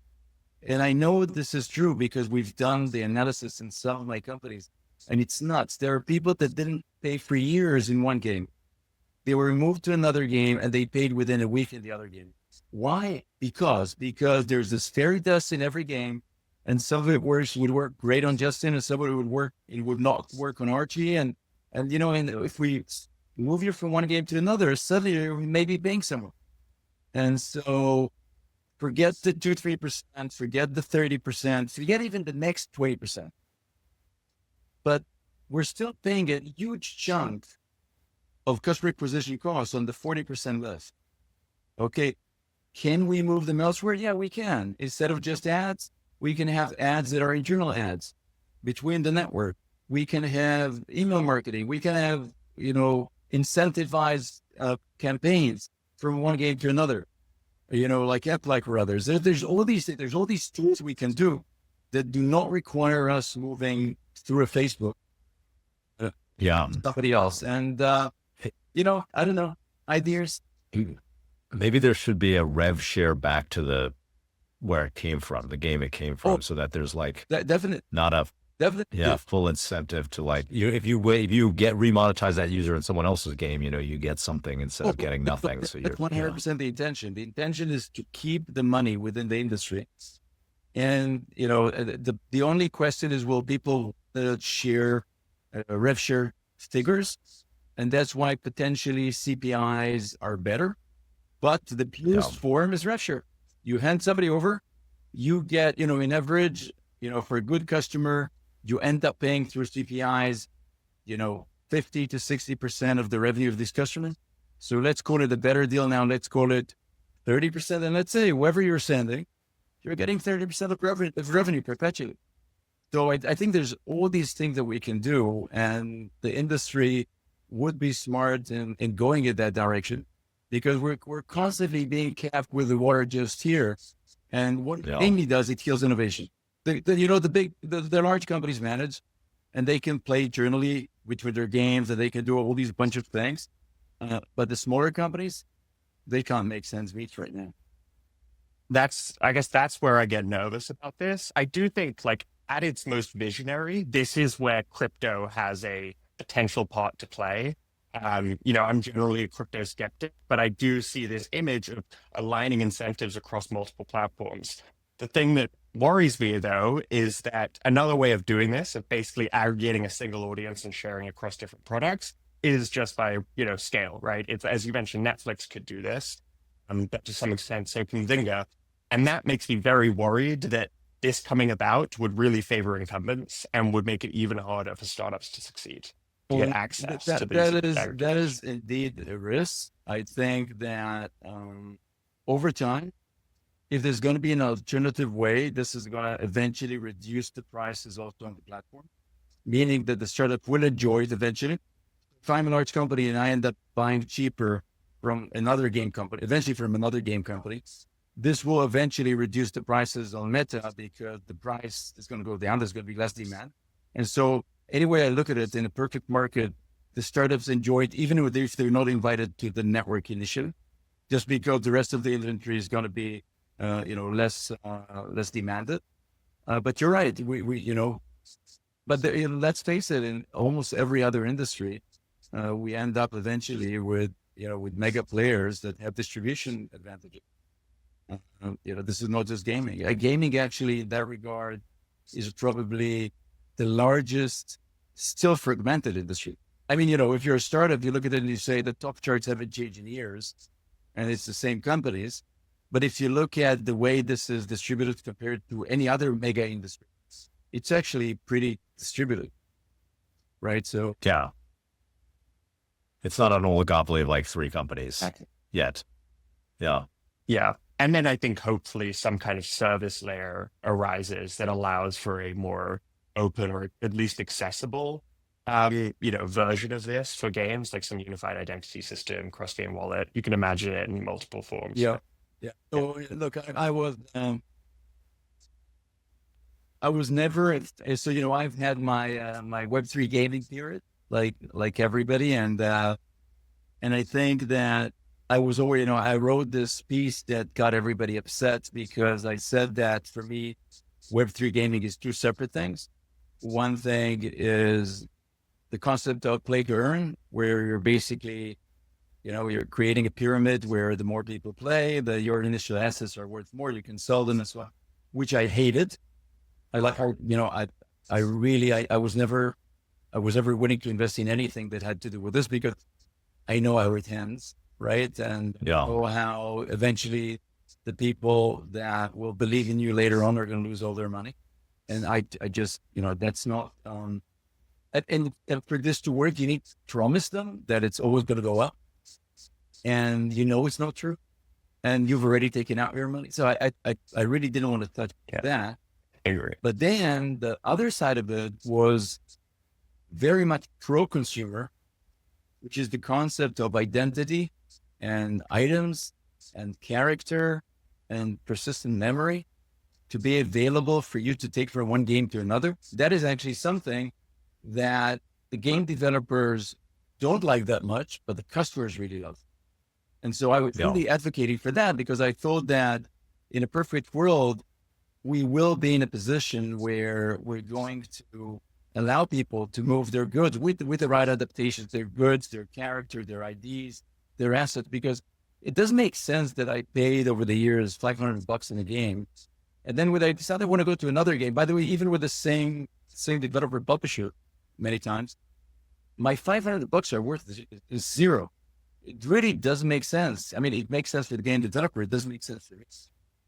and I know this is true because we've done the analysis in some of my companies, and it's nuts. There are people that didn't pay for years in one game. They were moved to another game and they paid within a week in the other game. Why? Because there's this fairy dust in every game, and some of it would work great on Justin, and some of it would not work on Archie. And if we move you from one game to another, suddenly you're maybe paying someone. And so forget the 2-3%, forget the 30%, forget even the next 20%. But we're still paying a huge chunk of customer acquisition costs on the 40% left. Okay. Can we move them elsewhere? Yeah, we can. Instead of just ads, we can have ads that are internal ads between the network. We can have email marketing. We can have, incentivized campaigns from one game to another, like app-like or others. There's all these tools we can do that do not require us moving through a Facebook. Yeah. Somebody else. And, I don't know, ideas. Maybe there should be a rev share back to where it came from, the game it came from, so that there's like Definitely. not a full incentive to like if you get remonetize that user in someone else's game, you get something instead of getting nothing. So you're 100% the intention. The intention is to keep the money within the industry. And, the only question is, will people share rev share figures? And that's why potentially CPIs are better. But the purest form is rev share. You hand somebody over, you get, in average, for a good customer, you end up paying through CPIs, 50 to 60% of the revenue of this customer. So let's call it a better deal now. Let's call it 30%. And let's say whoever you're sending, you're getting 30% of revenue perpetually. So I think there's all these things that we can do, and the industry would be smart in going in that direction, because we're constantly being capped with the water just here. And what it mainly does, it kills innovation. The large companies manage, and they can play journally between their games, and they can do all these bunch of things. But the smaller companies, they can't make sense meets right now. I guess that's where I get nervous about this. I do think, like, at its most visionary, this is where crypto has a potential part to play. I'm generally a crypto skeptic, but I do see this image of aligning incentives across multiple platforms. The thing that worries me, though, is that another way of doing this, of basically aggregating a single audience and sharing across different products, is just by, scale, right? It's, as you mentioned, Netflix could do this, but to some extent, so can Zynga. And that makes me very worried that this coming about would really favor incumbents and would make it even harder for startups to succeed, to get access to these. That is indeed a risk. I think that over time, if there's going to be an alternative way, this is going to eventually reduce the prices also on the platform, meaning that the startup will enjoy it eventually. If I'm a large company and I end up buying cheaper from another game company, this will eventually reduce the prices on Meta, because the price is going to go down. There's going to be less demand. And so anyway I look at it, in a perfect market, the startups enjoy it, even if they're not invited to the network initiative, just because the rest of the inventory is going to be, less demanded. But you're right. But let's face it, in almost every other industry, we end up eventually with mega players that have distribution advantages. This is not just gaming. Gaming actually, in that regard, is probably the largest, still fragmented industry. I mean, if you're a startup, you look at it and you say the top charts haven't changed in years, and it's the same companies. But if you look at the way this is distributed compared to any other mega industry, it's actually pretty distributed, right? So yeah, it's not an oligopoly of like 3 companies yet. Yeah. Yeah. And then I think hopefully some kind of service layer arises that allows for a more open, or at least accessible, version of this for games, like some unified identity system, cross-game wallet. You can imagine it in multiple forms. Yeah. So look, I was never, I've had my my Web3 gaming period, like everybody, and I think that I was always, I wrote this piece that got everybody upset, because I said that for me, Web3 gaming is 2 separate things. One thing is the concept of play to earn, where you're basically, you're creating a pyramid where the more people play, your initial assets are worth more. You can sell them as well, which I hated. I was never willing to invest in anything that had to do with this, because I know how it ends. Right. And know how eventually the people that will believe in you later on are going to lose all their money. And I just, that's not, and for this to work, you need to promise them that it's always going to go up. And it's not true. and you've already taken out your money. So I really didn't want to touch that. I agree. But then the other side of it was very much pro-consumer, which is the concept of identity and items and character and persistent memory to be available for you to take from one game to another. That is actually something that the game developers don't like that much, but the customers really love. And so I was really advocating for that, because I thought that in a perfect world, we will be in a position where we're going to allow people to move their goods with the right adaptations, their goods, their character, their IDs, their assets, because it doesn't make sense that I paid over the years $500 in a game. And then when I decided I want to go to another game, by the way, even with the same developer publisher many times, my $500 are worth is zero. It really doesn't make sense. I mean, it makes sense for the game developer. It doesn't make sense for me.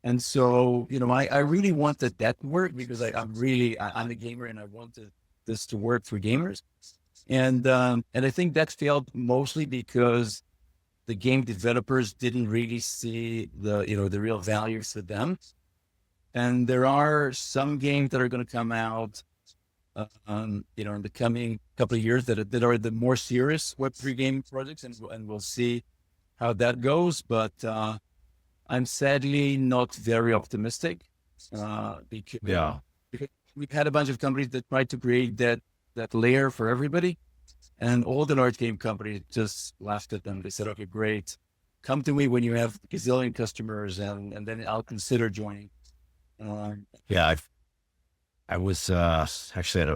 And so, I really wanted that to work, because I'm a gamer and I wanted this to work for gamers. And I think that failed mostly because the game developers didn't really see the real value for them. And there are some games that are going to come out, in the coming couple of years that are the more serious Web3 game projects, and we'll see how that goes. But I'm sadly not very optimistic, because we've had a bunch of companies that tried to create that layer for everybody, and all the large game companies just laughed at them. They said, "Okay, great, come to me when you have a gazillion customers, and then I'll consider joining." I was actually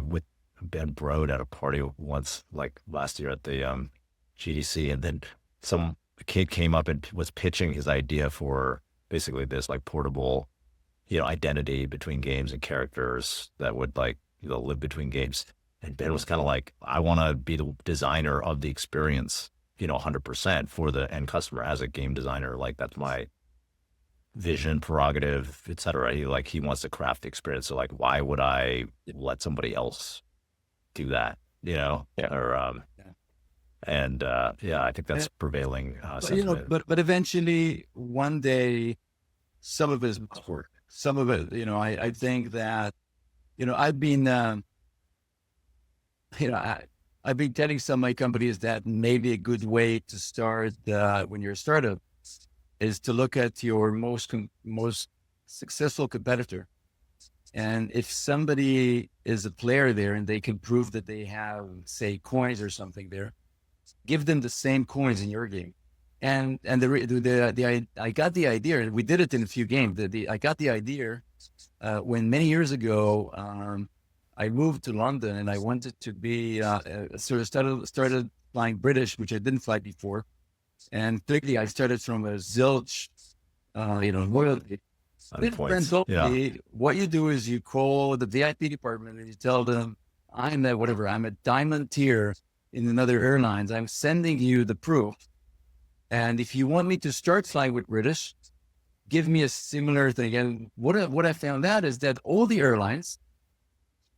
with Ben Brode at a party once, like last year at the GDC, and then a kid came up and was pitching his idea for basically this like portable, identity between games and characters that would live between games. And Ben was kind of like, I want to be the designer of the experience, 100% for the end customer as a game designer. Like that's my vision, prerogative, et cetera. He wants to craft the experience. So like, why would I let somebody else do that? I think that's prevailing sentiment. But eventually one day, some of it must work. Some of it, I think that, I've been telling some of my companies that maybe a good way to start when you're a startup is to look at your most successful competitor. And if somebody is a player there and they can prove that they have, say, coins or something there, give them the same coins in your game. And I got the idea. We did it in a few games. I got the idea when many years ago I moved to London and I wanted to be sort of started flying British, which I didn't fly before. And quickly I started from a zilch, loyalty. Friends told me, what you do is you call the VIP department and you tell them, I'm a diamond tier in another airlines. I'm sending you the proof. And if you want me to start flying with British, give me a similar thing. And what I found out is that all the airlines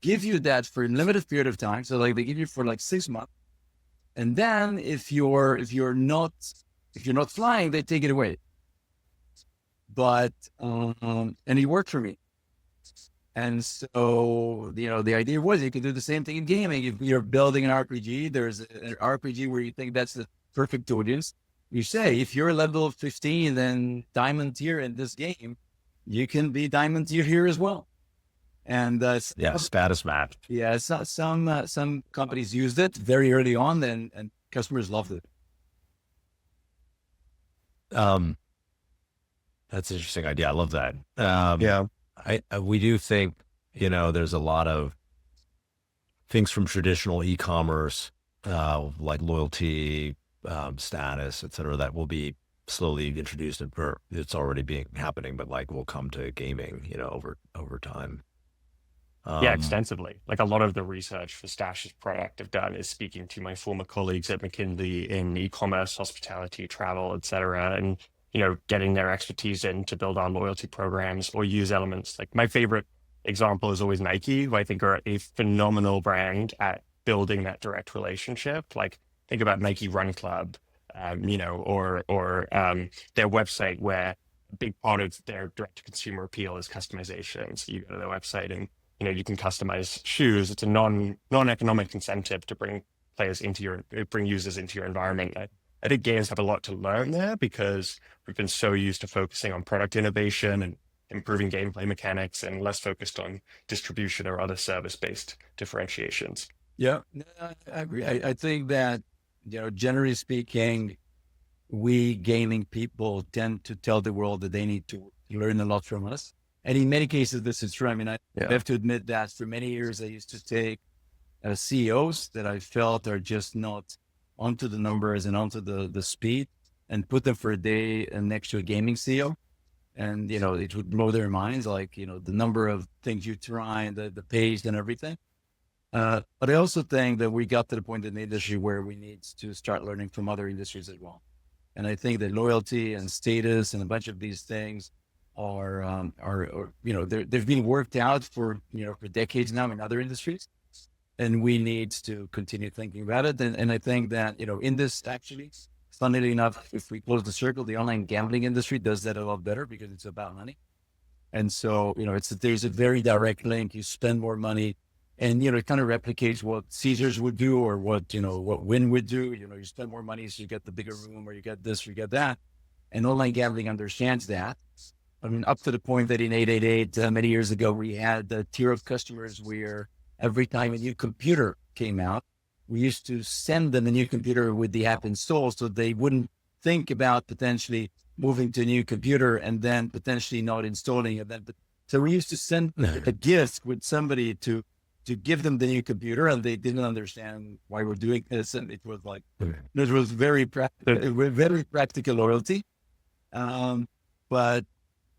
give you that for a limited period of time. So like they give you for like 6 months. And then if you're not flying, they take it away. But and it worked for me. And so the idea was you could do the same thing in gaming. If you're building an RPG, there's an RPG where you think that's the perfect audience. You say if you're level 15 then diamond tier in this game, you can be diamond tier here as well. And status match. Yeah, some companies used it very early on, and customers loved it. That's an interesting idea. I love that. We do think there's a lot of things from traditional e-commerce, like loyalty, status, et cetera, that will be slowly introduced, and it's already happening, but will come to gaming, over time. Extensively. Like a lot of the research for Stash's product I've done is speaking to my former colleagues at McKinsey in e-commerce, hospitality, travel, et cetera, and, getting their expertise in to build our loyalty programs or use elements. Like my favorite example is always Nike, who I think are a phenomenal brand at building that direct relationship. Like think about Nike Run Club, or their website where a big part of their direct to consumer appeal is customization. So you go to their website and you can customize shoes. It's a non-economic incentive to bring users into your environment. I think games have a lot to learn there because we've been so used to focusing on product innovation and improving gameplay mechanics and less focused on distribution or other service-based differentiations. Yeah, no, I agree. I think that, generally speaking, we gaming people tend to tell the world that they need to learn a lot from us. And in many cases, this is true. I mean, I have to admit that for many years, I used to take CEOs that I felt are just not onto the numbers and onto the speed and put them for a day next to a gaming CEO. And, it would blow their minds, like, the number of things you try and the pace and everything. But I also think that we got to the point in the industry where we need to start learning from other industries as well. And I think that loyalty and status and a bunch of these things they've been worked out for decades now in other industries. And we need to continue thinking about it. And I think that, in this actually, funnily enough, if we close the circle, the online gambling industry does that a lot better because it's about money. And so, there's a very direct link. You spend more money and, it kind of replicates what Caesars would do or what Wynn would do. You spend more money, so you get the bigger room or you get this, or you get that. And online gambling understands that. I mean, up to the point that in 888, many years ago, we had a tier of customers where every time a new computer came out, we used to send them a new computer with the app installed so they wouldn't think about potentially moving to a new computer and then potentially not installing it. So we used to send a gift with somebody to give them the new computer, and they didn't understand why we're doing this. And it was like, it was very practical loyalty. But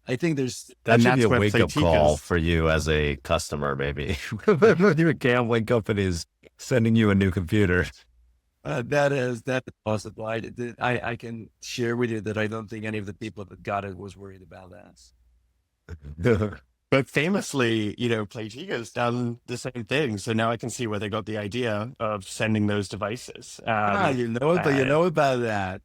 I think that should be a where wake-up Playtika call is. for you as a customer, maybe. Your gambling company is sending you a new computer. That's possible. I can share with you that I don't think any of the people that got it was worried about that. But famously, Playtika's done the same thing. So now I can see where they got the idea of sending those devices. But you know about that.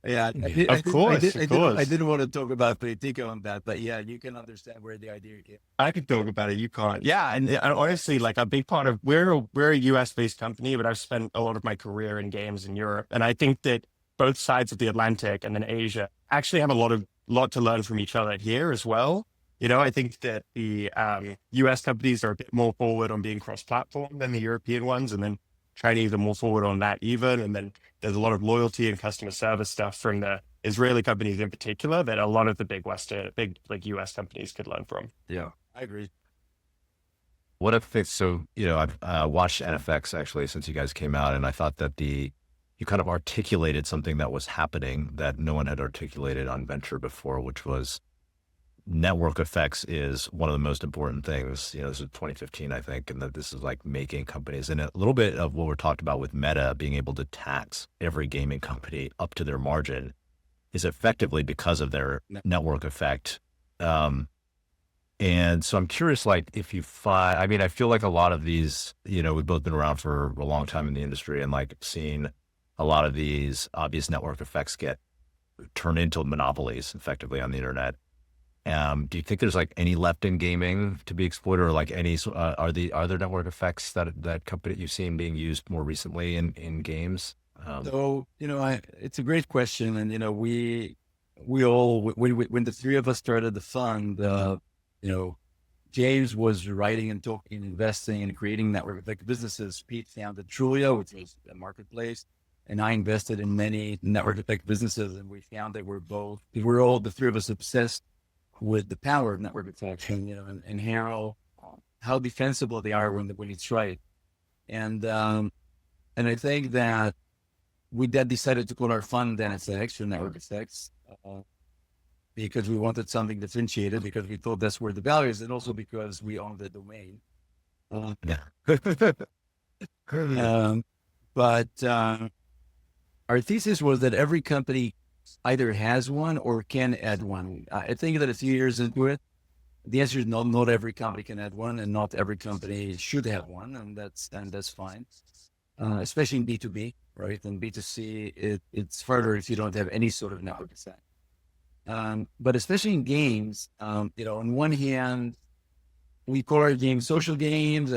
Yeah, Of course. I didn't want to talk about Playtika on that, but yeah, you can understand where the idea came. I could talk about it. You can't. Yeah. And honestly, like a big part of, we're a US based company, but I've spent a lot of my career in games in Europe. And I think that both sides of the Atlantic and then Asia actually have a lot to learn from each other here as well. I think that the US companies are a bit more forward on being cross-platform than the European ones. And then Chinese are more forward on that even. And then there's a lot of loyalty and customer service stuff from the Israeli companies in particular that a lot of the big US companies could learn from. Yeah, I agree. What if it's I've watched NFX actually since you guys came out, and I thought that you kind of articulated something that was happening that no one had articulated on Venture before, which was network effects is one of the most important things. This is 2015, I think, and that this is like making companies, and a little bit of what we're talked about with Meta being able to tax every gaming company up to their margin is effectively because of their network effect. And so I'm curious, like, if you find, I feel like a lot of these, we've both been around for a long time in the industry and like seen a lot of these obvious network effects get turned into monopolies effectively on the internet. Do you think there's like any left in gaming to be exploited, or like any, are there network effects that company you've seen being used more recently in games? So, it's a great question. And, we all, when the three of us started the fund, James was writing and talking and investing and creating network effect businesses. Pete founded Trulia, which was a marketplace. And I invested in many network effect businesses. And we found that we're all, the three of us, obsessed with the power of network effects and how defensible they are when it's right. And I think that we then decided to call our fund NFX, for network effects, because we wanted something differentiated, because we thought that's where the value is, and also because we own the domain. But our thesis was that every company either has one or can add one. I think that a few years into it, the answer is not every company can add one, and not every company should have one, and that's fine. especially in B2B, right? And B2C, it's harder if you don't have any sort of network effect. But especially in games, on one hand, we call our games social games,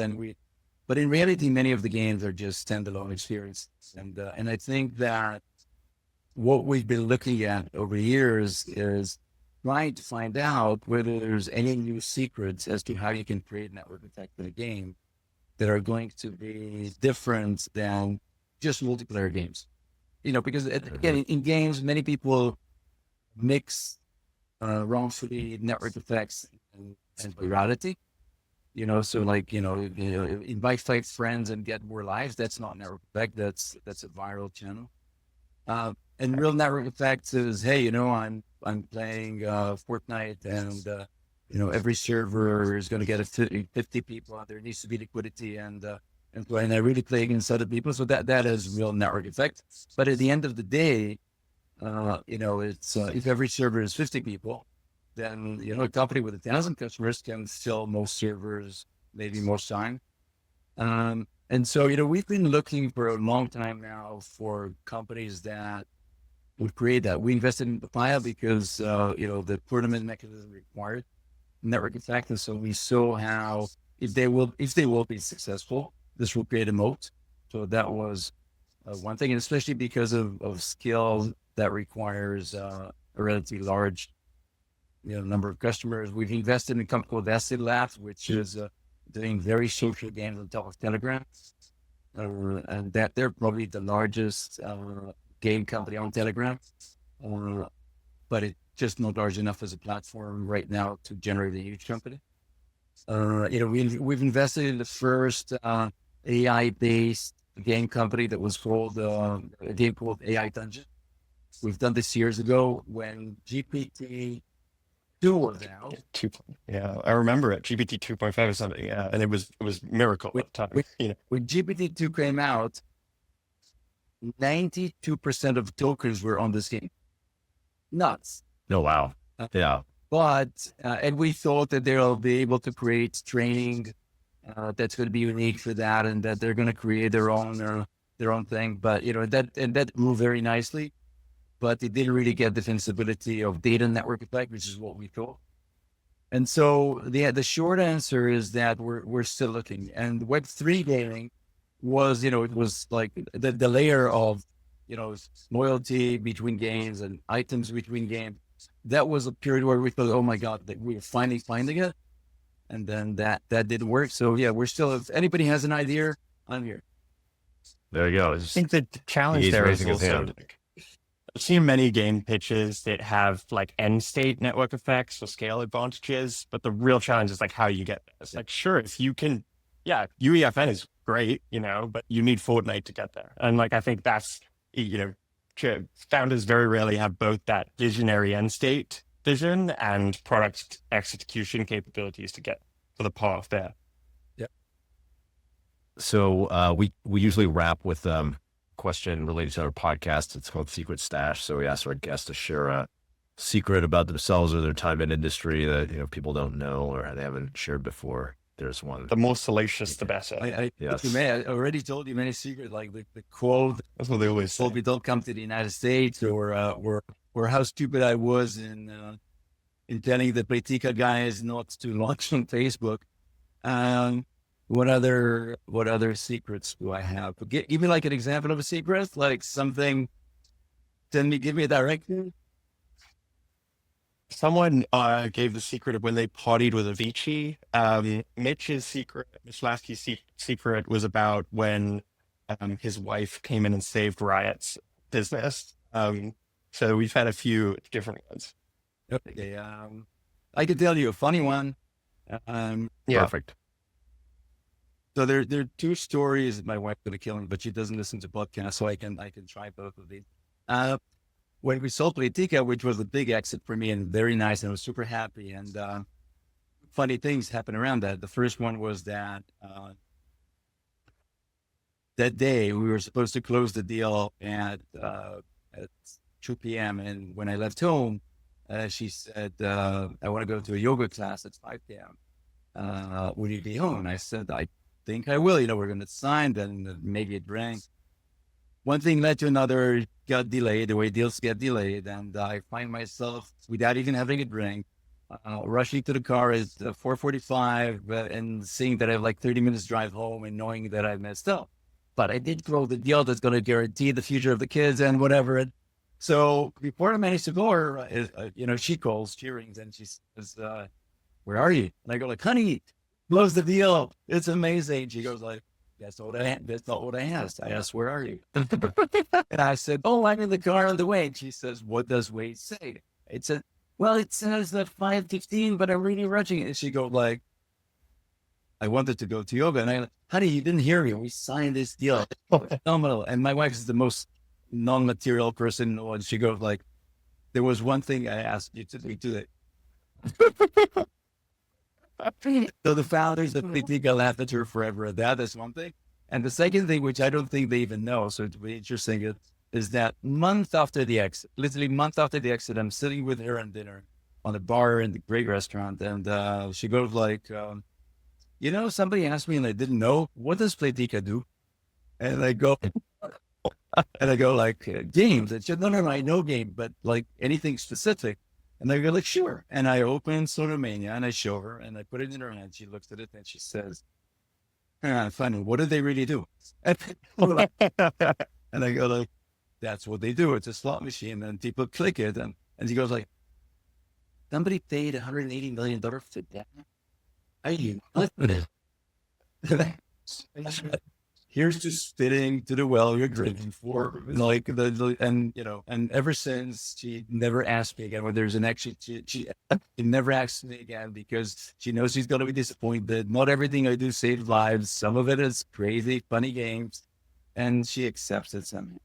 but in reality, many of the games are just standalone experiences. And I think that what we've been looking at over years is trying to find out whether there's any new secrets as to how you can create network effect in a game that are going to be different than just multiplayer games. Because again, in games, many people mix wrongfully network effects and virality. So like, invite 5 friends and get more lives. That's not network effect. That's a viral channel. And real network effects is, hey, I'm playing Fortnite, and every server is going to get 50 people. There needs to be liquidity, and I really play against other people. So that is real network effect. But at the end of the day, it's if every server is 50 people, then a company with 1,000 customers can fill most servers, maybe most time. And so we've been looking for a long time now for companies that would create that. We invested in Papaya because the tournament mechanism required network effect, and so we saw how if they will be successful, this will create a moat. So that was one thing, and especially because of skill that requires a relatively large number of customers. We've invested in a company called Acid Labs, which is doing very social games on top of Telegram, and that they're probably the largest game company on Telegram, but it's just not large enough as a platform right now to generate a huge company. We've invested in the first AI-based game company that was called a game called AI Dungeon. We've done this years ago when GPT-2 was out. Yeah, I remember it. GPT 2.5 or something. Yeah, and it was miracle at the time. When GPT-2 came out, 92% of tokens were on this game. Nuts. Oh, wow. Yeah. But, and we thought that they'll be able to create training that's going to be unique for that, and that they're going to create their own thing. But, that grew very nicely, but it didn't really get the defensibility of data network effect, which is what we thought. And so the short answer is that we're still looking. And Web3 gaming was, it was like the layer of, loyalty between games and items between games. That was a period where we thought, oh my God, that we're finally finding it. And then that didn't work. So yeah, we're still, if anybody has an idea, I'm here. There you go. I think the challenge there is also, I've seen many game pitches that have like end state network effects or scale advantages, but the real challenge is like how you get there. It's like, sure, if you can, UEFN is great, but you need Fortnite to get there. And like, I think that's, founders very rarely have both that visionary end state vision and product execution capabilities to get to the path there. Yeah. So we usually wrap with question related to our podcast. It's called Secret Stash. So we ask our guests to share a secret about themselves or their time in industry that people don't know or they haven't shared before. There's one. The more salacious, the better. I already told you many secrets, like the quote. That's what they always say. We don't come to the United States, or how stupid I was in telling the Playtika guys not to launch on Facebook. What other secrets do I have? Give me like an example of a secret, like something. Give me a direction. Someone gave the secret of when they partied with Avicii. Mitch Lasky's secret was about when his wife came in and saved Riot's business. So we've had a few different ones. Okay. I could tell you a funny one. Perfect. So there are 2 stories that my wife's going to kill me, but she doesn't listen to podcasts, so I can try both of these. When we sold Playtika, which was a big exit for me and very nice, and I was super happy. And funny things happened around that. The first one was that that day we were supposed to close the deal at 2 p.m. And when I left home, she said, I want to go to a yoga class at 5 p.m. Will you be home? And I said, think I will. We're going to sign, then maybe it rang. One thing led to another, got delayed, the way deals get delayed. And I find myself, without even having it ring, rushing to the car at 4:45 and seeing that I have like 30 minutes drive home and knowing that I messed up. But I did close the deal that's going to guarantee the future of the kids and whatever. And so before I managed to go, she calls, she rings, and she says, where are you? And I go like, honey, close the deal. It's amazing. She goes like, that's not what I asked. I asked, where are you? And I said, oh, I'm in the car on the way. And she says, what does Wade say? It said, well, it says that 5:15, but I'm really rushing. And she goes like, I wanted to go to yoga. And I like, honey, you didn't hear me. We signed this deal. Phenomenal. And my wife is the most non-material person in the world. She goes like, there was one thing I asked you to do it. So the founders of Playtika laughed at her forever at that. That's one thing. And the second thing, which I don't think they even know, so it's really interesting, is that month after the exit, literally month after the exit, I'm sitting with her on dinner on a bar in the great restaurant. And she goes like, somebody asked me and I didn't know, what does Playtika do? And I go like, games. And she said, no, I know game, but like anything specific. And I go like, sure. And I open Sonomania and I show her and I put it in her hand. She looks at it and she says, funny, what do they really do? And I go like, that's what they do. It's a slot machine and people click it. And she goes like, somebody paid $180 million for that. Are you? Here's to spitting to the well you're drinking for. Like and ever since she never asked me again when there's an action. She never asked me again because she knows she's gonna be disappointed. Not everything I do saves lives. Some of it is crazy, funny games, and she accepts it somehow.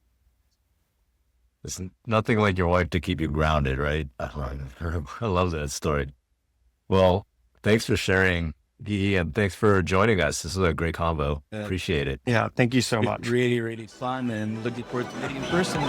Listen, nothing like your wife to keep you grounded, right? I love that story. Well, thanks for sharing, Gigi, and thanks for joining us. This was a great combo. Appreciate it. Yeah, thank you so much. Really, really fun, and looking forward to meeting in person.